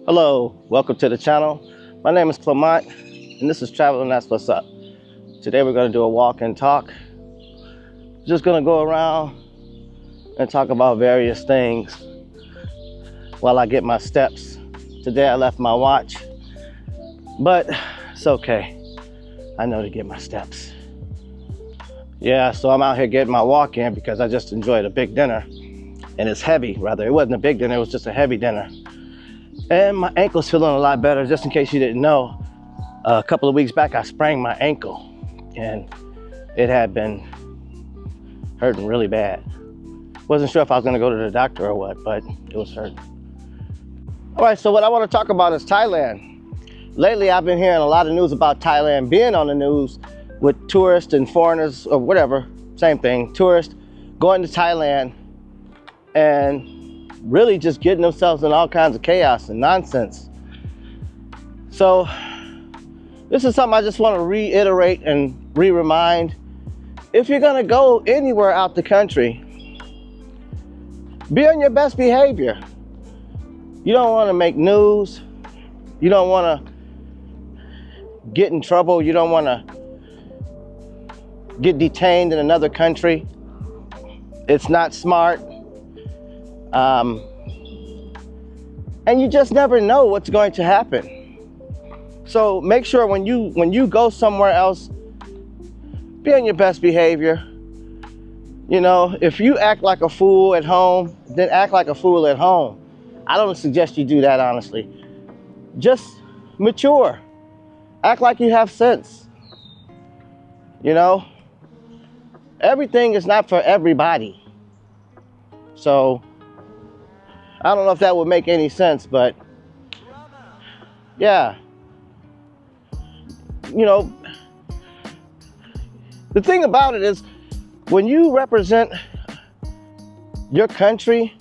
Hello, welcome to the channel. My name is Clement, and this is Travel and That's What's Up. Today we're going to do a walk and talk. Just going to go around and talk about various things while I get my steps. Today I left my watch, but it's okay. I know to get my steps. Yeah, so I'm out here getting my walk in because I just enjoyed a big dinner, and it's heavy, rather. It wasn't a big dinner, it was just a heavy dinner. And my ankle's feeling a lot better. Just in case you didn't know, a couple of weeks back I sprained my ankle and it had been hurting really bad. Wasn't sure if I was gonna go to the doctor or what, but it was hurting. All right, so what I wanna talk about is Thailand. Lately I've been hearing a lot of news about Thailand being on the news with tourists and foreigners, or whatever, same thing, tourists going to Thailand and really just getting themselves in all kinds of chaos and nonsense. So this is something I just want to reiterate and re-remind. If you're going to go anywhere out the country, be on your best behavior. You don't want to make news. You don't want to get in trouble. You don't want to get detained in another country. It's not smart. And you just never know what's going to happen. So make sure when you go somewhere else, be on your best behavior. You know, if you act like a fool at home, then act like a fool at home. I don't suggest you do that, honestly. Just mature. Act like you have sense. You know, everything is not for everybody. So I don't know if that would make any sense, but yeah. You know, the thing about it is when you represent your country,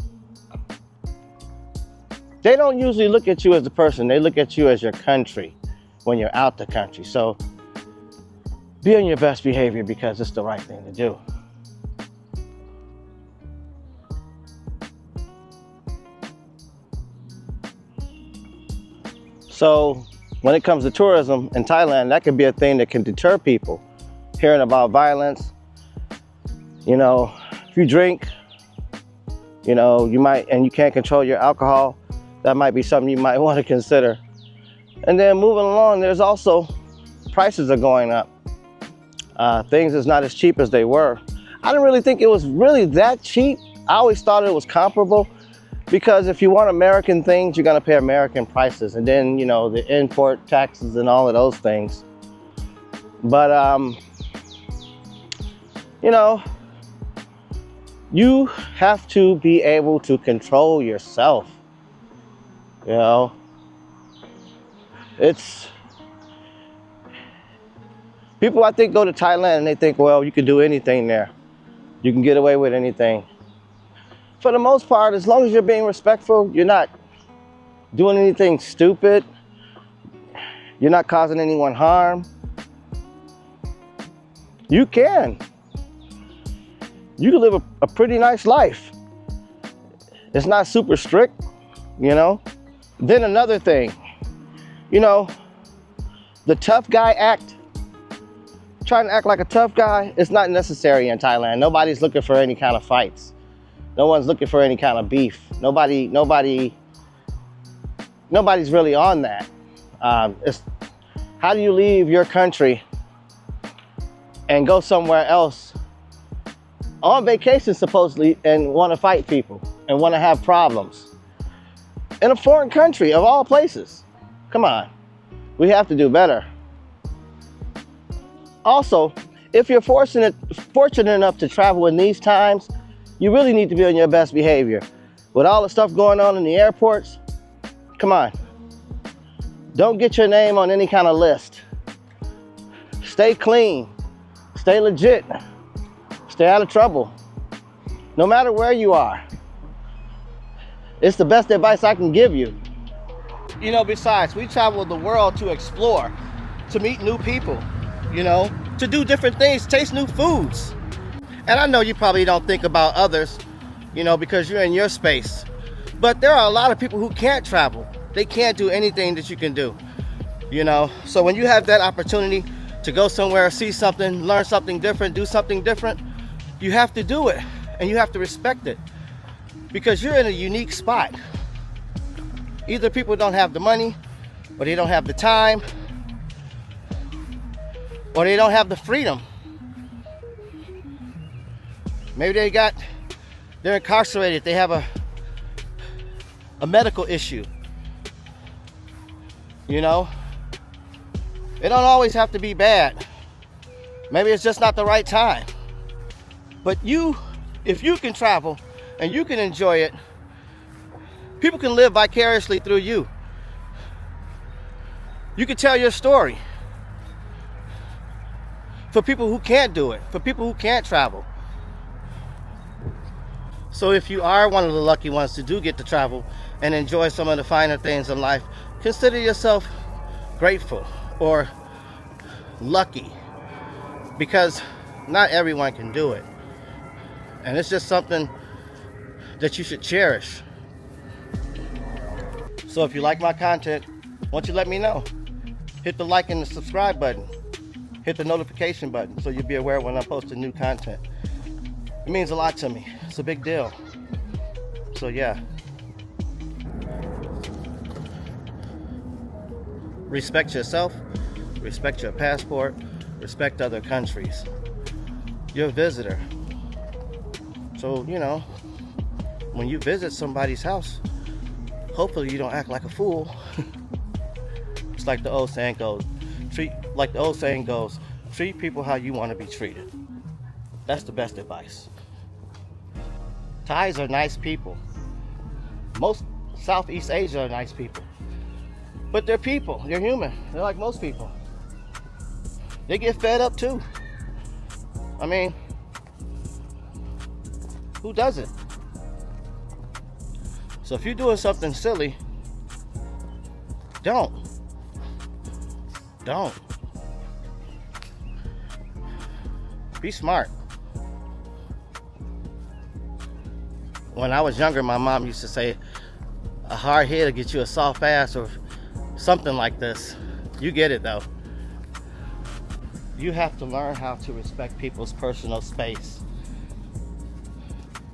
they don't usually look at you as a person. They look at you as your country when you're out the country. So be on your best behavior because it's the right thing to do. So when it comes to tourism in Thailand, that could be a thing that can deter people. Hearing about violence, you know, if you drink, you know, you might, and you can't control your alcohol, that might be something you might want to consider. And then moving along, there's also prices are going up. Things is not as cheap as they were. I didn't really think it was really that cheap. I always thought it was comparable. Because if you want American things, you're gonna pay American prices, and then, you know, the import taxes and all of those things. But you know, you have to be able to control yourself. You know, it's people, I think, go to Thailand and they think, well, you can do anything there. You can get away with anything. For the most part, as long as you're being respectful, you're not doing anything stupid, you're not causing anyone harm, you can live a pretty nice life. It's not super strict, you know. Then another thing, you know, the tough guy act, trying to act like a tough guy, it's not necessary in Thailand. Nobody's looking for any kind of fights. No one's looking for any kind of beef. Nobody's really on that. It's how do you leave your country and go somewhere else on vacation supposedly and want to fight people and want to have problems in a foreign country of all places? Come on, we have to do better. Also, if you're fortunate enough to travel in these times, you really need to be on your best behavior. With all the stuff going on in the airports, come on. Don't get your name on any kind of list. Stay clean, stay legit, stay out of trouble. No matter where you are. It's the best advice I can give you. You know, besides, we travel the world to explore, to meet new people, you know, to do different things, taste new foods. And I know you probably don't think about others, you know, because you're in your space. But there are a lot of people who can't travel. They can't do anything that you can do, you know? So when you have that opportunity to go somewhere, see something, learn something different, do something different, you have to do it, and you have to respect it, because you're in a unique spot. Either people don't have the money, or they don't have the time, or they don't have the freedom. Maybe they're incarcerated, they have a medical issue. You know, it don't always have to be bad. Maybe it's just not the right time. But if you can travel and you can enjoy it, people can live vicariously through you. You can tell your story for people who can't do it, for people who can't travel. So if you are one of the lucky ones to do get to travel and enjoy some of the finer things in life, consider yourself grateful or lucky, because not everyone can do it. And it's just something that you should cherish. So if you like my content, why don't you let me know? Hit the like and the subscribe button. Hit the notification button so you'll be aware when I post new content. It means a lot to me. It's a big deal. So yeah. Respect yourself, respect your passport, respect other countries. You're a visitor. So, you know, when you visit somebody's house, hopefully you don't act like a fool. It's like the old saying goes, treat people how you want to be treated. That's the best advice. Thais are nice people. Most Southeast Asia are nice people. But they're people, they're human. They're like most people. They get fed up too. I mean, who doesn't? So if you're doing something silly, don't. Be smart. When I was younger, my mom used to say, a hard head will get you a soft ass, or something like this. You get it though. You have to learn how to respect people's personal space.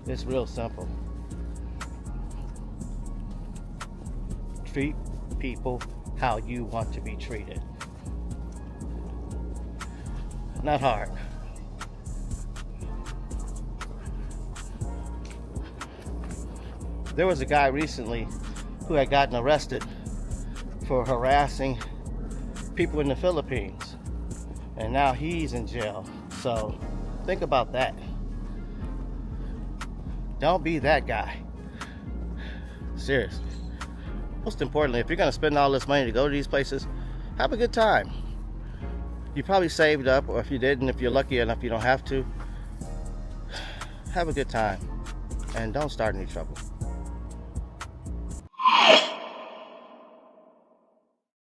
It's real simple. Treat people how you want to be treated. Not hard. There was a guy recently who had gotten arrested for harassing people in the Philippines, and now he's in jail. So think about that. Don't be that guy. Seriously. Most importantly, if you're going to spend all this money to go to these places, have a good time. You probably saved up, or if you didn't, if you're lucky enough you don't have to, have a good time and don't start any trouble.